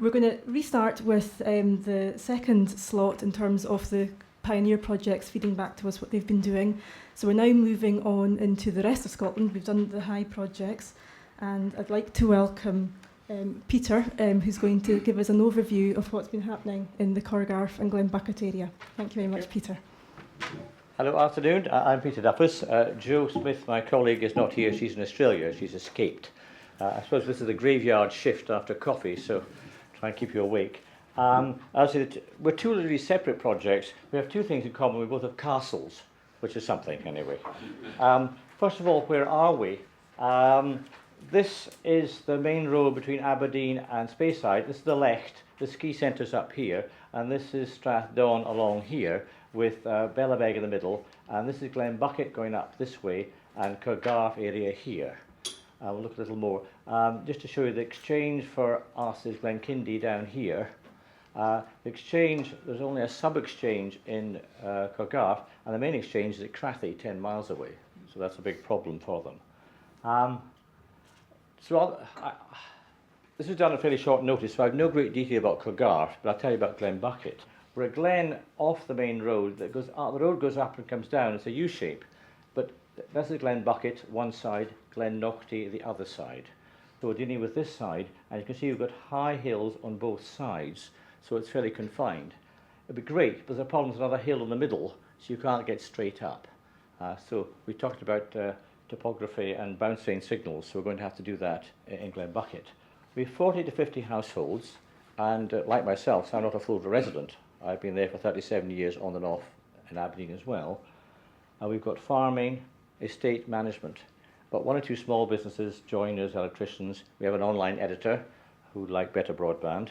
We're going to restart with the second slot in terms of the pioneer projects feeding back to us what they've been doing. So we're now moving on into the rest of Scotland. We've done the high projects, and I'd like to welcome Peter, who's going to give us an overview of what's been happening in the Corgarff and Glenbuchat area. Thank you very much, Peter. Hello, afternoon. I'm Peter Duffus. Jo Smith, my colleague, is not here. She's in Australia. She's escaped. I suppose this is a graveyard shift after coffee, so try and keep you awake. We're two really separate projects. We have two things in common. We both have castles, which is something anyway. First of all, where are we? This is the main road between Aberdeen and Speyside. This is the Lecht. The ski centre's up here, and this is Strathdon along here with Bellabeg in the middle, and this is Glenbuchat going up this way, and Corgarff area here. We'll look a little more. Just to show you the exchange for us is Glenkindie down here. The exchange, there's only a sub-exchange in Corgarff, and the main exchange is at Crathy, 10 miles away. So that's a big problem for them. This was done at fairly short notice, so I have no great detail about Corgarff, but I'll tell you about Glenbuchat. We're a glen off the main road that goes up, the road goes up and comes down. It's a U shape, but this is Glenbuchat one side, Glennochty the other side. So we're dealing with this side, and you can see we've got high hills on both sides, so it's fairly confined. It'd be great, but there's a problem with another hill in the middle, so you can't get straight up. So we talked about topography and bouncing signals, so we're going to have to do that in Glenbuchat. We have 40 to 50 households, and like myself, so I'm not a full resident. I've been there for 37 years on and off in Aberdeen as well. We've got farming, estate management, but one or two small businesses, joiners, electricians. We have an online editor who'd like better broadband,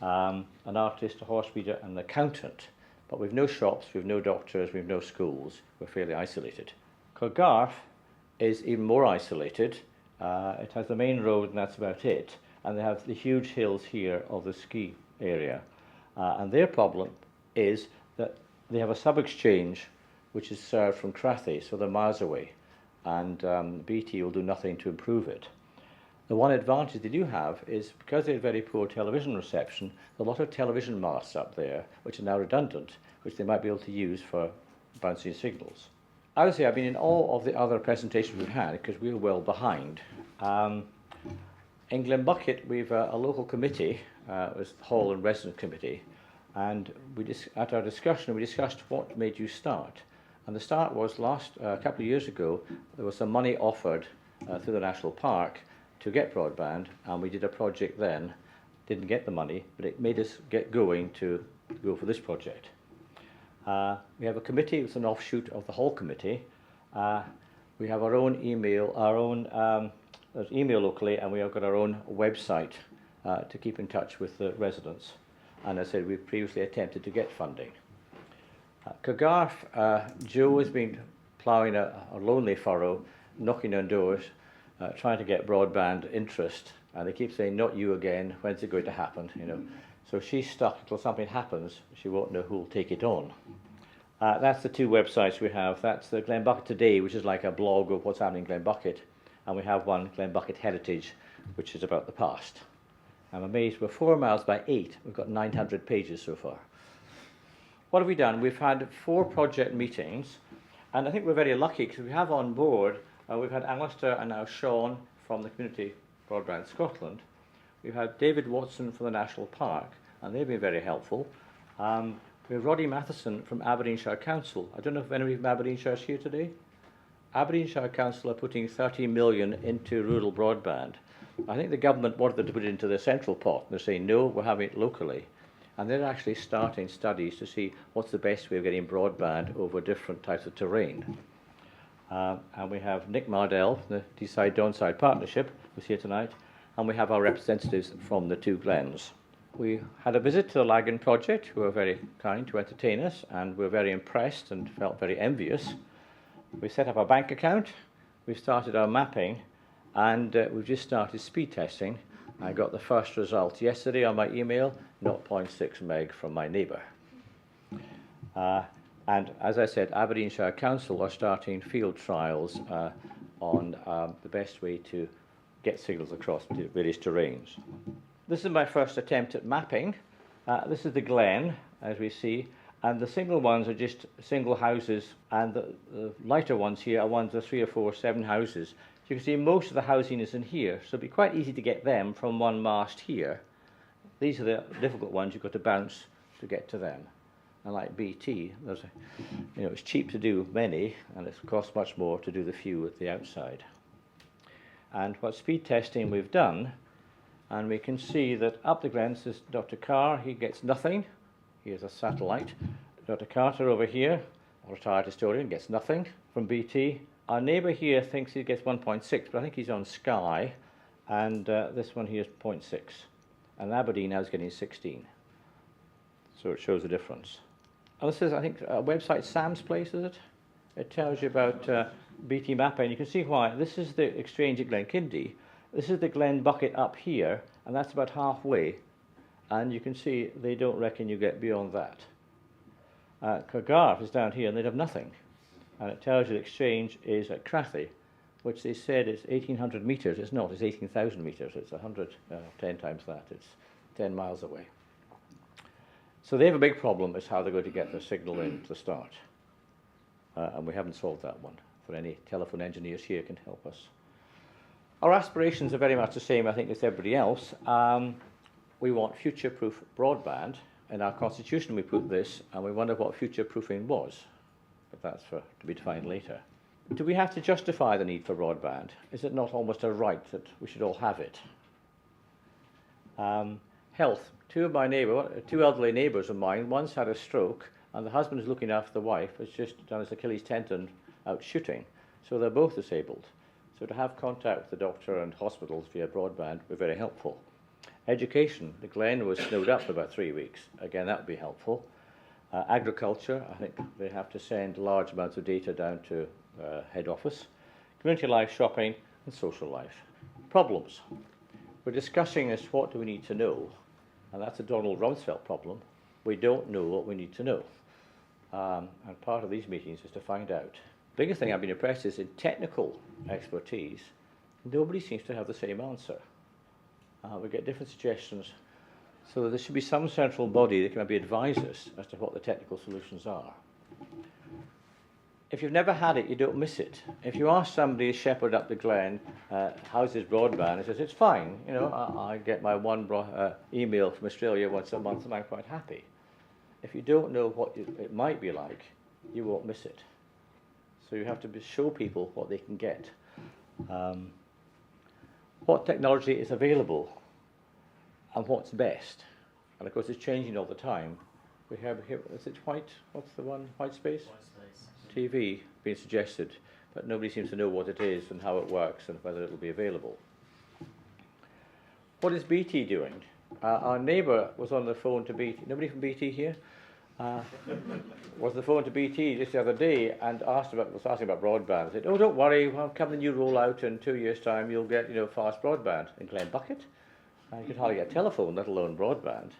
an artist, a horse breeder, and an accountant. But we've no shops, we've no doctors, we've no schools. We're fairly isolated. Corgarff is even more isolated. It has the main road, and that's about it. And they have the huge hills here of the ski area. And their problem is that they have a sub-exchange which is served from Crathy, so they're miles away, and BT will do nothing to improve it. The one advantage they do have is, because they have very poor television reception, there's a lot of television masts up there which are now redundant, which they might be able to use for bouncing signals. I would say I've been in all of the other presentations we've had because we were well behind. In Glenbuchat, we've a local committee, it was the Hall and Residence Committee, and at our discussion we discussed what made you start. And the start was a couple of years ago, there was some money offered through the National Park to get broadband, and we did a project then. Didn't get the money, but it made us get going to go for this project. We have a committee, it's an offshoot of the Hall Committee. We have our own email, there's email locally, and we have got our own website to keep in touch with the residents. And as I said, we've previously attempted to get funding. Corgarff, Jo has been ploughing a lonely furrow, knocking on doors, trying to get broadband interest, and they keep saying, "Not you again, when's it going to happen?" You know. So she's stuck until something happens. She won't know who will take it on. That's the two websites we have. That's the Glenbuchat Today, which is like a blog of what's happening in Glenbuchat, and we have one, Glenbuchat Heritage, which is about the past. I'm amazed, we're 4 miles by 8. We've got 900 pages so far. What have we done? We've had 4 project meetings, and I think we're very lucky because we have on board, we've had Alistair and now Sean from the Community Broadband Scotland. We've had David Watson from the National Park, and they've been very helpful. We have Roddy Matheson from Aberdeenshire Council. I don't know if anybody from Aberdeenshire is here today. Aberdeenshire Council are putting 30 million into rural broadband. I think the government wanted them to put it into the central pot. They're saying, no, we're having it locally. And they're actually starting studies to see what's the best way of getting broadband over different types of terrain. And we have Nick Mardell, the Deeside Donside Partnership, who's here tonight, and we have our representatives from the two glens. We had a visit to the Lagan project, who were very kind to entertain us, and we were very impressed and felt very envious. We set up a bank account, we started our mapping, and we've just started speed testing. I got the first result yesterday on my email, 0.6 meg from my neighbour. And as I said, Aberdeenshire Council are starting field trials on the best way to get signals across various terrains. This is my first attempt at mapping. This is the glen, as we see, and the single ones are just single houses, and the lighter ones here are ones of 3 or 4, 7 houses. So you can see most of the housing is in here, so it'll be quite easy to get them from one mast here. These are the difficult ones you've got to bounce to get to them. And like BT, it's cheap to do many, and it costs much more to do the few at the outside. And what speed testing we've done, and we can see that up the glen, this is Dr. Carr, he gets nothing. Here's a satellite. Dr. Carter over here, a retired historian, gets nothing from BT. Our neighbour here thinks he gets 1.6, but I think he's on Sky, and this one here is 0.6. And Aberdeen now is getting 16. So it shows the difference. And this is, I think, a website, Sam's Place, is it? It tells you about BT mapping. You can see why. This is the exchange at Glenkindie. This is the Glenbuchat up here, and that's about halfway. And you can see they don't reckon you get beyond that. Corgarff is down here, and they'd have nothing. And it tells you the exchange is at Crathy, which they said is 1,800 metres. It's not, it's 18,000 metres. It's 10 times that. It's 10 miles away. So they have a big problem is how they're going to get their signal in to start. And we haven't solved that one. For any telephone engineers here can help us. Our aspirations are very much the same, I think, as everybody else. We want future-proof broadband. In our constitution we put this, and we wonder what future-proofing was. But that's to be defined later. Do we have to justify the need for broadband? Is it not almost a right that we should all have it? Health. Two elderly neighbours of mine, one's had a stroke, and the husband who's looking after the wife has just done his Achilles tendon out shooting. So they're both disabled. So to have contact with the doctor and hospitals via broadband would be very helpful. Education. The Glen was snowed up for about 3 weeks. Again, that would be helpful. Agriculture. I think they have to send large amounts of data down to head office. Community life, shopping, and social life. Problems. We're discussing is what do we need to know? And that's a Donald Rumsfeld problem. We don't know what we need to know. And part of these meetings is to find out. The biggest thing I've been impressed is in technical expertise, nobody seems to have the same answer. We get different suggestions, so there should be some central body that can maybe advise us as to what the technical solutions are. If you've never had it, you don't miss it. If you ask somebody, a shepherd up the glen, how's his broadband? He says, it's fine. You know, I get my one email from Australia once a month and I'm quite happy. If you don't know what it might be like, you won't miss it. So you have to show people what they can get. What technology is available and what's best. And of course it's changing all the time. We have here, is it white? What's the one? White space? White space. TV being suggested, but nobody seems to know what it is and how it works and whether it will be available. What is BT doing? Our neighbour was on the phone to BT. Nobody from BT here? Was on the phone to BT just the other day and was asking about broadband. I said, oh, don't worry, well, come the new rollout in 2 years' time, you'll get fast broadband in Glenbuchat. And you could hardly get a telephone, let alone broadband.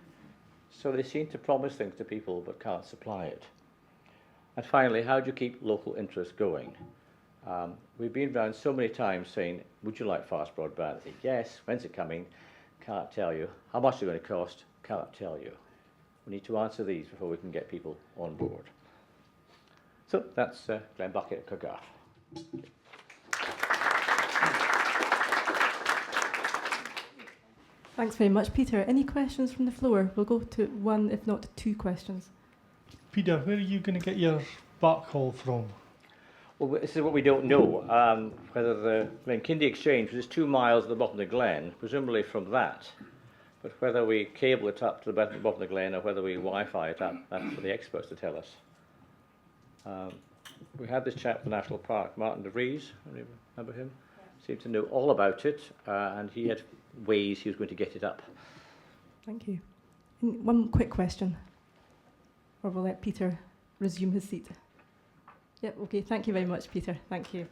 So they seem to promise things to people but can't supply it. And finally, how do you keep local interest going? We've been around so many times saying, would you like fast broadband? I say, yes, when's it coming? Can't tell you. How much is it going to cost? Can't tell you. We need to answer these before we can get people on board. So that's Glenbuchat and Corgarff. Thanks very much, Peter. Any questions from the floor? We'll go to one, if not two questions. Peter, where are you going to get your backhaul from? Well, this is what we don't know. Whether the Glenkindie Exchange, which is 2 miles at the bottom of the glen, presumably from that, but whether we cable it up to the bottom of the glen or whether we Wi-Fi it up, that's for the experts to tell us. We had this chap at the National Park, Martin de Vries, remember him? Yeah. Seemed to know all about it, and he had ways he was going to get it up. Thank you. And one quick question, or we'll let Peter resume his seat. Yep, okay, thank you very much, Peter. Thank you.